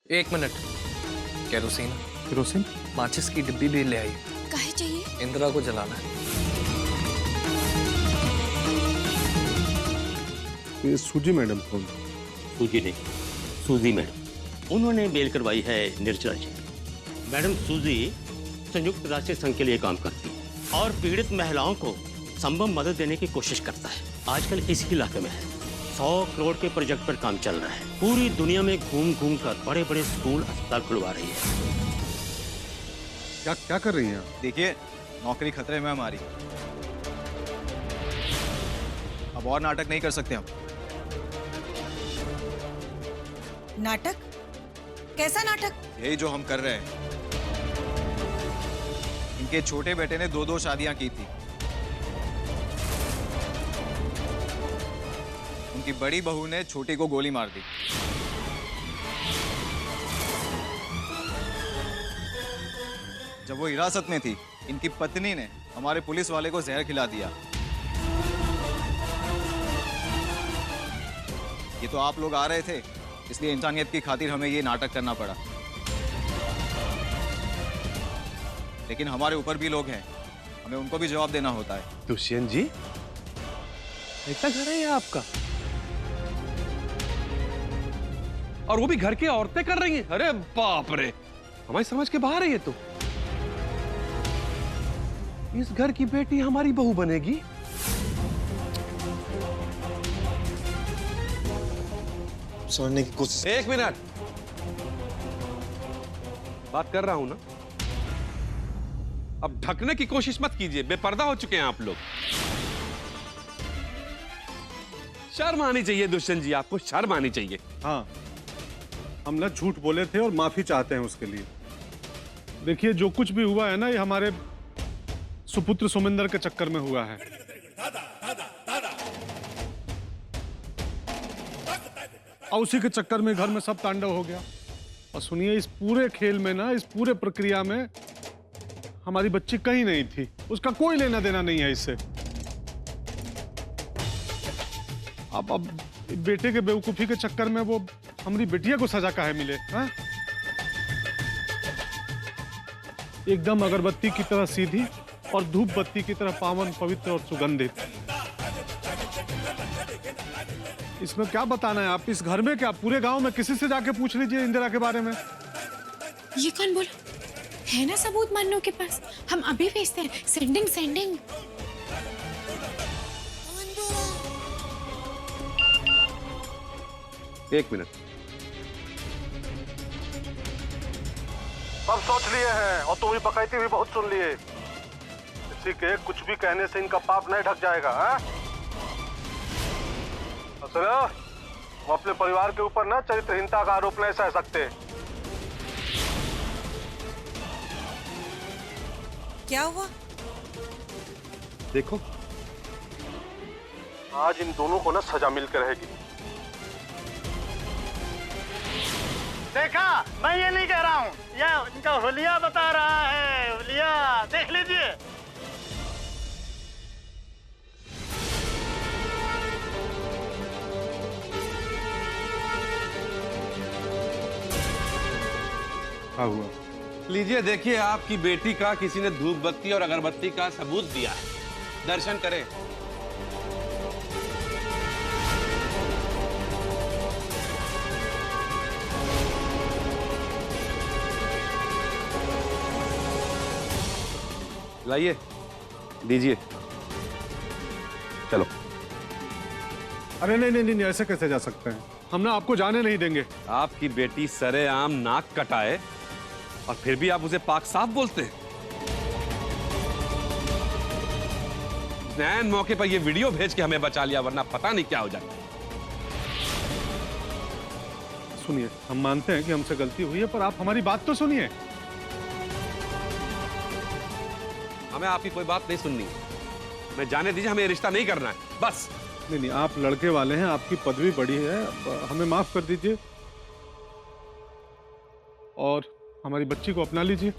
एक minute. Kerosene. Kerosene? माचिस की डिब्बी भी ले आई। काहे चाहिए? इंदिरा को जलाना है। ये सूजी मैडम कौन? सूजी नहीं, सूजी मैडम। उन्होंने बेल करवाई है निर्जला जी। मैडम सूजी संयुक्त राष्ट्र संघ के लिए काम करती है और पीड़ित महिलाओं को संभव मदद देने की कोशिश करता है। आजकल इसी इलाके में है 100 करोड़ के प्रोजेक्ट पर काम चल रहा है। पूरी दुनिया में घूम घूम कर बड़े बड़े स्कूल अस्पताल खुलवा रही है। क्या कर रही हैं आप? देखिए, नौकरी खतरे में हमारी। अब और नाटक नहीं कर सकते हम। नाटक? कैसा नाटक? यही जो हम कर रहे हैं। इनके छोटे बेटे ने 2-2 शादियां की थी। उनकी बड़ी बहू ने छोटी को गोली मार दी। जब वो हिरासत में थी, इनकी पत्नी ने हमारे पुलिस वाले को जहर खिला दिया। ये तो आप लोग आ रहे थे, इसलिए इंसानियत की खातिर हमें ये नाटक करना पड़ा। लेकिन हमारे ऊपर भी लोग हैं, हमें उनको भी जवाब देना होता है। दुष्यंत जी, ऐसा घर है ये आपका? और वो भी घर की औरतें कर रही हैं? अरे बाप रे, हमारी समझ के बाहर है ये तो। इस घर की बेटी हमारी बहू बनेगी? समझने की कोशिश। एक मिनट, बात कर रहा हूं ना। अब ढकने की कोशिश मत कीजिए, बेपर्दा हो चुके हैं आप लोग। शर्म आनी चाहिए दुष्यंत जी, आपको शर्म आनी चाहिए। हाँ, हम ना झूठ बोले थे और माफी चाहते हैं उसके लिए। देखिए, जो कुछ भी हुआ है ना, ये हमारे सुपुत्र सुमिंदर के चक्कर में हुआ है। और उसी के चक्कर में घर में सब तांडव हो गया। और सुनिए, इस पूरे खेल में ना, इस पूरे प्रक्रिया में हमारी बच्ची कहीं नहीं थी। उसका कोई लेना देना नहीं है इससे। अब बेटे के बेवकूफी के चक्कर में वो हमारी बेटिया को सजा काहे मिले? हाँ? एकदम अगरबत्ती की तरह सीधी और धूप बत्ती की तरह पावन, पवित्र और सुगंधित। इसमें क्या बताना है आप? इस घर में क्या, पूरे गांव में किसी से जाके पूछ लीजिए इंदिरा के बारे में। ये कौन बोला? है ना सबूत मान्नो के पास? हम अभी भेजते हैं। सेंडिंग। एक मिनट। सब सोच लिए हैं और तुम भी बकैती भी बहुत सुन लिए। किसी के कुछ भी कहने से इनका पाप नहीं ढक जाएगा। हम अपने परिवार के ऊपर ना चरित्रहीनता का आरोप नहीं सह सकते। क्या हुआ? देखो, आज इन दोनों को ना सजा मिल के रहेगी। देखा, मैं ये नहीं कह रहा हूँ, यह इनका हुलिया बता रहा है। हुलिया देख लीजिए। क्या हुआ? लीजिए देखिए, आपकी बेटी का किसी ने धूप बत्ती और अगरबत्ती का सबूत दिया है। दर्शन करें। लाइए, दीजिए। चलो। अरे नहीं, ऐसे कैसे जा सकते हैं? हम ना आपको जाने नहीं देंगे। आपकी बेटी सरेआम नाक कटाए और फिर भी आप उसे पाक साफ बोलते हैं। नैन मौके पर ये वीडियो भेज के हमें बचा लिया, वरना पता नहीं क्या हो जाता। सुनिए, हम मानते हैं कि हमसे गलती हुई है, पर आप हमारी बात तो सुनिए। हमें आपकी कोई बात नहीं सुननी। मैं जाने दीजिए, हमें रिश्ता नहीं करना है, बस। नहीं, आप लड़के वाले हैं, आपकी पदवी बड़ी है, हमें माफ कर दीजिए और हमारी बच्ची को अपना लीजिए।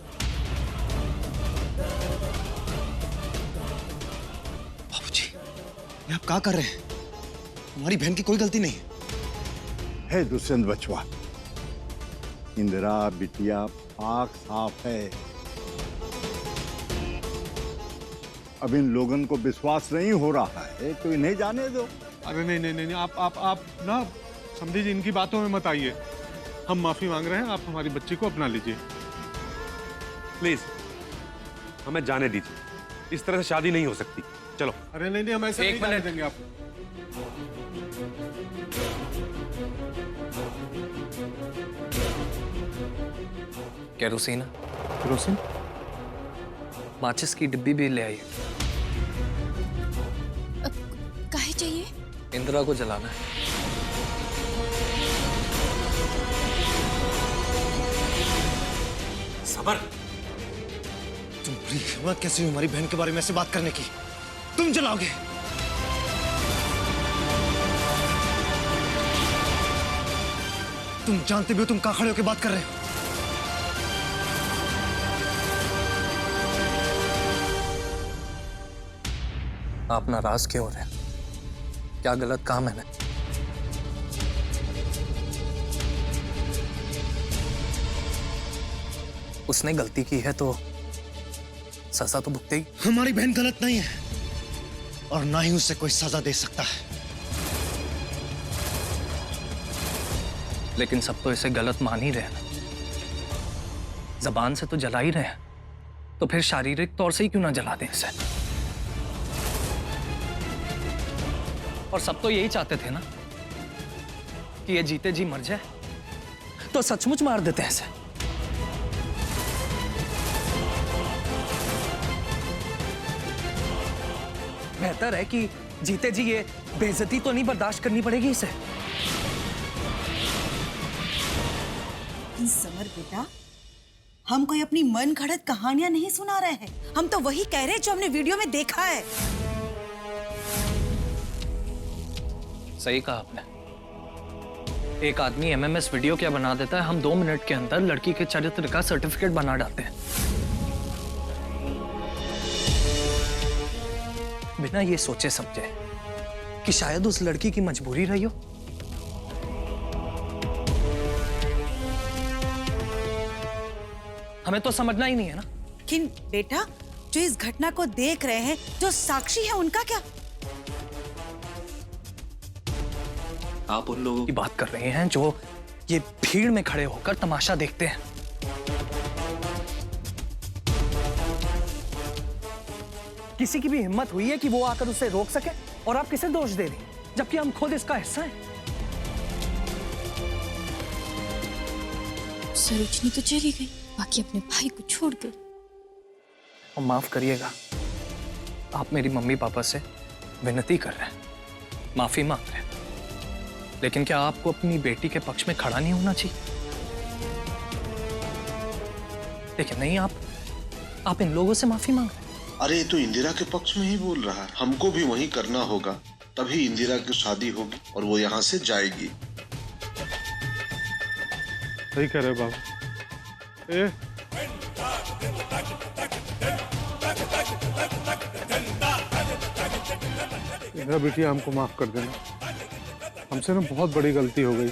बाबूजी, ये आप क्या कर रहे हैं? हमारी बहन की कोई गलती नहीं है। हे दुष्यंत बचवा, इंदिरा बिटिया आँख साफ है। अब इन लोगों को विश्वास नहीं हो रहा है तो इन्हें जाने दो। अरे नहीं नहीं नहीं, आप ना समझी जी, इनकी बातों में मत आइए। हम माफी मांग रहे हैं, आप हमारी बच्ची को अपना लीजिए। प्लीज हमें जाने दीजिए, इस तरह से शादी नहीं हो सकती। चलो। अरे नहीं नहीं, हम ऐसे नहीं जाने देंगे आपको। Kerosene kerosene? माचिस की डिब्बी भी ले आइए। काहे चाहिए? इंदिरा को जलाना है। सबर, तुम्हारी हिम्मत कैसे हुई हमारी बहन के बारे में ऐसे बात करने की? तुम जलाओगे? तुम जानते भी हो तुम कहां खड़े होकर बात कर रहे हो? आप नाराज क्यों हो रहे हैं? क्या गलत काम है मैंने? उसने गलती की है तो सजा तो भुगतेगी। हमारी बहन गलत नहीं है और ना ही उसे कोई सजा दे सकता है। लेकिन सब तो इसे गलत मान ही रहे हैं ना। जबान से तो जला ही रहे हैं, तो फिर शारीरिक तौर से ही क्यों ना जला दें इसे? और सब तो यही चाहते थे ना कि ये जीते जी मर जाए, तो सचमुच मार देते हैं इसे। बेहतर है कि जीते जी ये बेइज्जती तो नहीं बर्दाश्त करनी पड़ेगी इसे। समर बेटा, हम कोई अपनी मन घड़त कहानियां नहीं सुना रहे हैं। हम तो वही कह रहे हैं जो हमने वीडियो में देखा है। सही कहा आपने। एक आदमी एमएमएस वीडियो क्या बना देता है, हम 2 मिनट के अंदर लड़की के चरित्र का सर्टिफिकेट बना डालते हैं, बिना ये सोचे समझे कि शायद उस लड़की की मजबूरी रही हो। हमें तो समझना ही नहीं है ना। लेकिन बेटा, जो इस घटना को देख रहे हैं, जो साक्षी है, उनका क्या? आप उन लोगों की बात कर रहे हैं जो ये भीड़ में खड़े होकर तमाशा देखते हैं। किसी की भी हिम्मत हुई है कि वो आकर उसे रोक सके, और आप किसे दोष दे रही हैं, जबकि हम खुद इसका हिस्सा हैं। सरोजनी तो चली गई, बाकी अपने भाई को छोड़ कर। और माफ करिएगा, आप मेरी मम्मी पापा से विनती कर रहे हैं, माफी मांग रहे हैं, लेकिन क्या आपको अपनी बेटी के पक्ष में खड़ा नहीं होना चाहिए? लेकिन नहीं, आप इन लोगों से माफी मांग रहे हैं। अरे ये तो इंदिरा के पक्ष में ही बोल रहा है। हमको भी वही करना होगा, तभी इंदिरा की शादी होगी और वो यहाँ से जाएगी। सही कह रहे बाबू। इंदिरा बेटिया, हमको माफ कर देना। हमसे ना बहुत बड़ी गलती हो गई।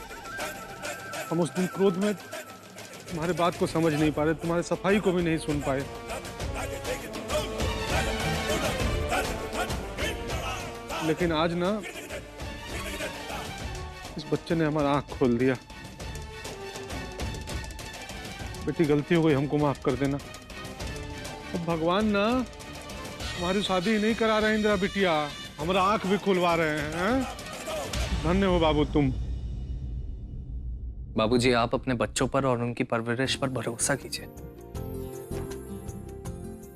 हम उस दिन क्रोध में तुम्हारे बात को समझ नहीं पा रहे, तुम्हारे सफाई को भी नहीं सुन पाए। लेकिन आज ना इस बच्चे ने हमारा आंख खोल दिया। बेटी, गलती हो गई, हमको माफ कर देना। अब भगवान ना हमारी शादी नहीं करा रहे इंदिरा बिटिया, हमारा आंख भी खुलवा रहे हैं। धन्य हो बाबू तुम। बाबूजी, आप अपने बच्चों पर और उनकी परवरिश पर भरोसा कीजिए।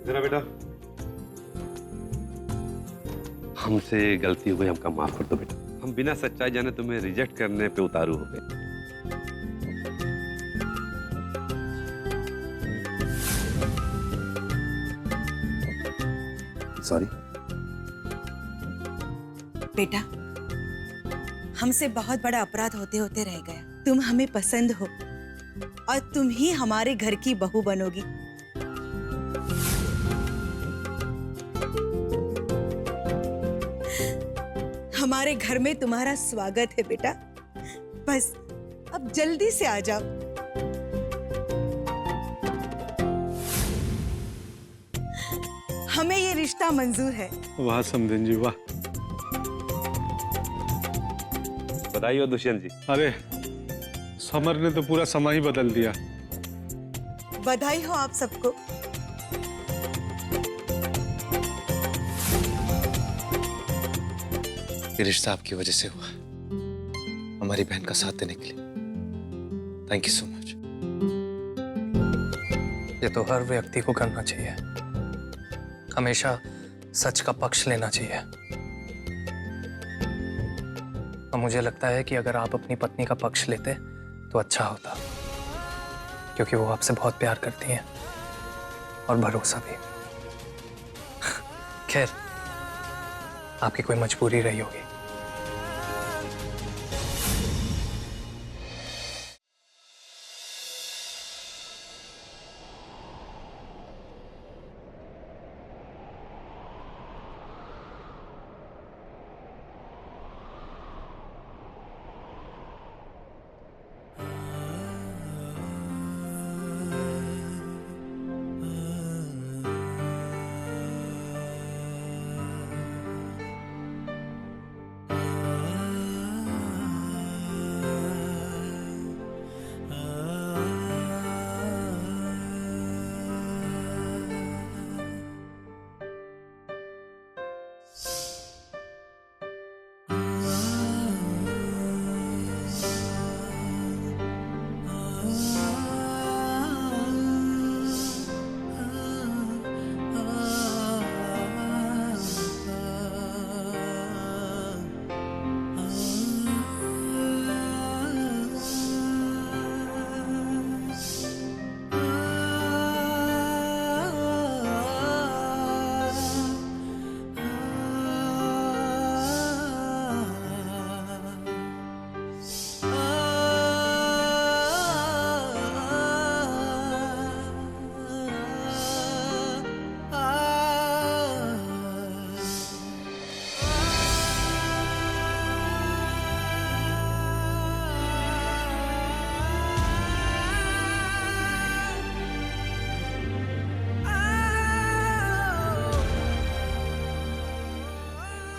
जरा बेटा, हमसे गलती हो गई, हमका माफ कर दो बेटा। हम बिना सच्चाई जाने तुम्हें रिजेक्ट करने पे उतारू हो गए। सॉरी बेटा, हमसे बहुत बड़ा अपराध होते होते रह गया। तुम हमें पसंद हो और तुम ही हमारे घर की बहू बनोगी। हमारे घर में तुम्हारा स्वागत है बेटा। बस अब जल्दी से आ जाओ। हमें ये रिश्ता मंजूर है। वाह समधिन जी वाह। बधाई हो दुष्यंत जी। अरे समर ने तो पूरा समय ही बदल दिया। बधाई हो आप सबको। ये रिश्ता आपकी वजह से हुआ, हमारी बहन का साथ देने के लिए थैंक यू सो मच। ये तो हर व्यक्ति को करना चाहिए, हमेशा सच का पक्ष लेना चाहिए। और मुझे लगता है कि अगर आप अपनी पत्नी का पक्ष लेते तो अच्छा होता, क्योंकि वो आपसे बहुत प्यार करती हैं और भरोसा भी। खैर, आपकी कोई मजबूरी रही होगी।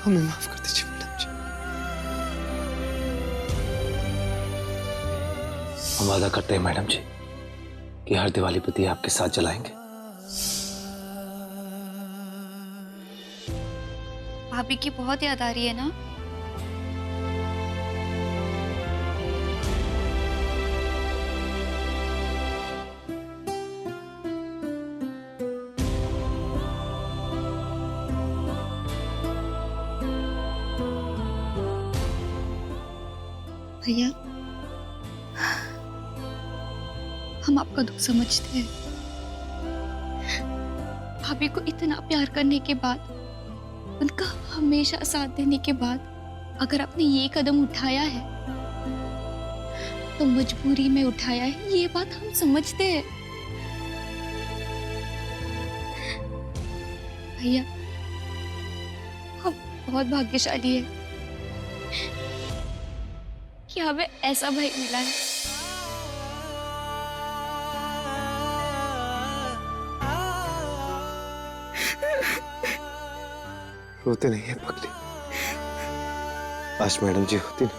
हमें माफ कर दीजिए मैडम जी। हम वादा करते हैं मैडम जी कि हर दिवाली पर दिया आपके साथ जलाएंगे। भाभी की बहुत याद आ रही है ना? भैया, हम आपका दुख समझते हैं। भाभी को इतना प्यार करने के बाद, उनका हमेशा साथ देने के बाद, अगर आपने ये कदम उठाया है तो मजबूरी में उठाया है, ये बात हम समझते हैं। भैया, हम बहुत भाग्यशाली है कि हमें ऐसा भाई मिला है। रोते नहीं है पगली, आज मैडम जी होती ना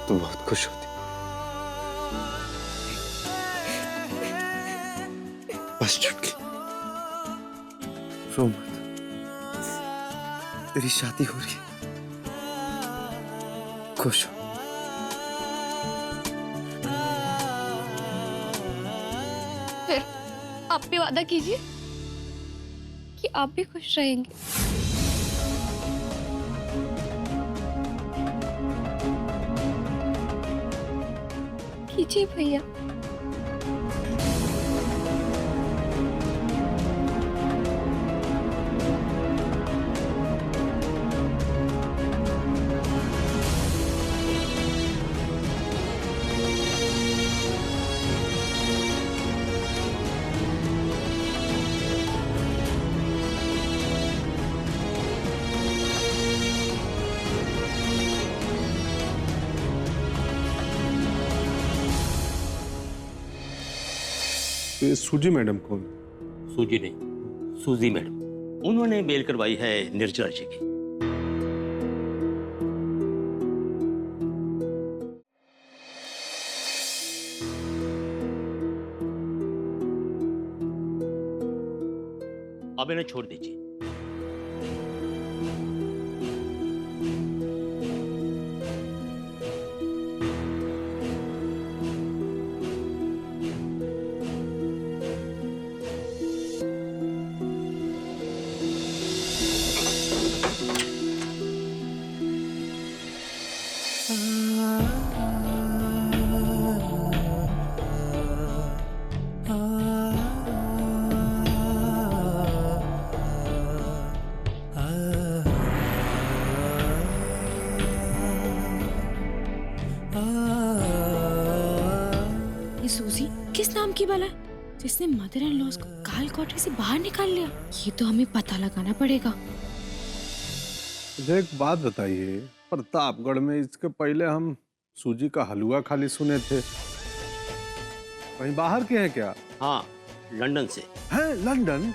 तो बहुत खुश होती। बस चुटकी, रो मत, तेरी शादी हो रही है, खुश हो। फिर आप भी वादा कीजिए कि आप भी खुश रहेंगे। कीजिए भैया। ये सूजी मैडम कौन? सूजी नहीं, सूजी मैडम, उन्होंने बेल करवाई है निर्जला जी की। अब इन्हें छोड़ दीजिए। ये सूजी किस नाम की बला है जिसने मदर इन लॉस को काल कोठरी से बाहर निकाल लिया? ये तो हमें पता लगाना पड़ेगा। मुझे एक बात बताइए, प्रतापगढ़ में इसके पहले हम सूजी का हलवा खाली सुने थे, कहीं बाहर के हैं क्या? हाँ, लंदन से। हैं, लंदन?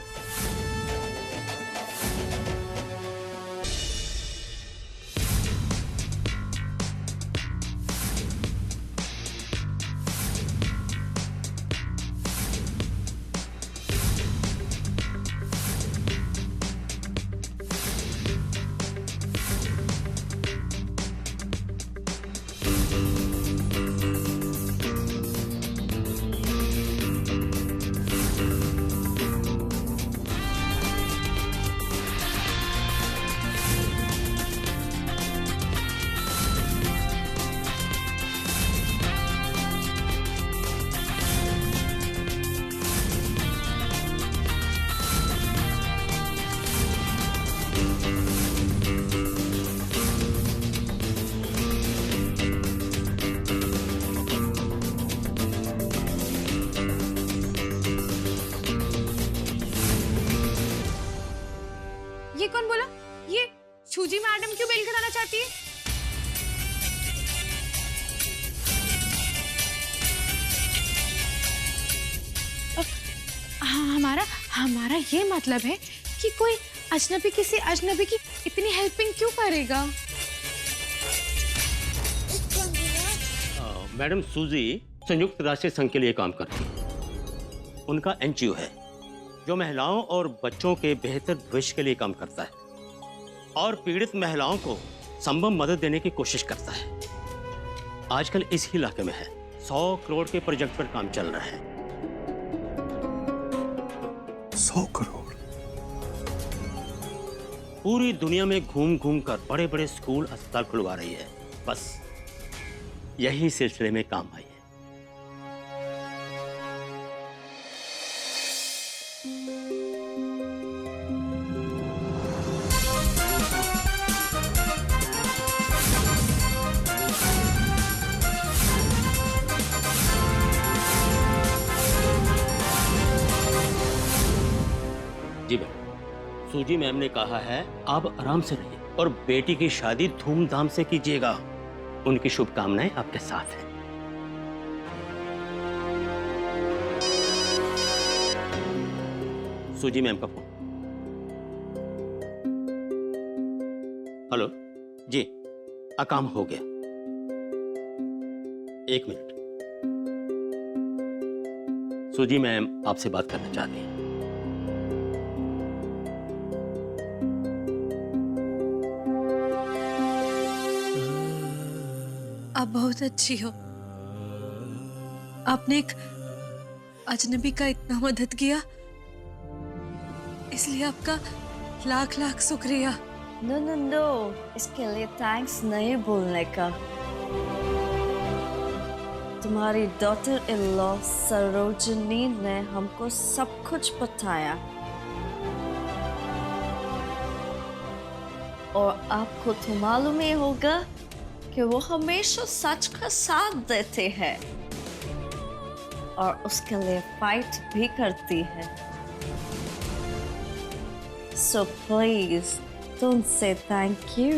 ये कौन बोला? ये सूजी मैडम क्यों बेल कराना चाहती है? हमारा ये मतलब है कि कोई अजनबी किसी अजनबी की इतनी हेल्पिंग क्यों करेगा? मैडम सूजी संयुक्त राष्ट्र संघ के लिए काम करती है। उनका एनजीओ है जो महिलाओं और बच्चों के बेहतर भविष्य के लिए काम करता है और पीड़ित महिलाओं को संभव मदद देने की कोशिश करता है। आजकल इस इलाके में है 100 करोड़ के प्रोजेक्ट पर काम चल रहा है। 100 करोड़? पूरी दुनिया में घूम घूम कर बड़े बड़े स्कूल अस्पताल खुलवा रही है, बस यही सिलसिले में काम आई है। जी मैम, सूजी मैम ने कहा है आप आराम से रहिए और बेटी की शादी धूमधाम से कीजिएगा। उनकी शुभकामनाएं आपके साथ हैं। सूजी मैम का फोन। हेलो जी, काम हो गया। 1 मिनट। सूजी मैम आपसे बात करना चाहती हैं। आप बहुत अच्छी हो। आपने एक अजनबी का इतना मदद किया, इसलिए आपका लाख लाख शुक्रिया। नो नो नो, इसके लिए थैंक्स नहीं बोलने का। तुम्हारी डॉटर इन लॉ सरोजनी ने हमको सब कुछ बताया और आपको तो मालूम ही होगा कि वो हमेशा सच का साथ देते हैं और उसके लिए फाइट भी करती है। So please don't say thank you.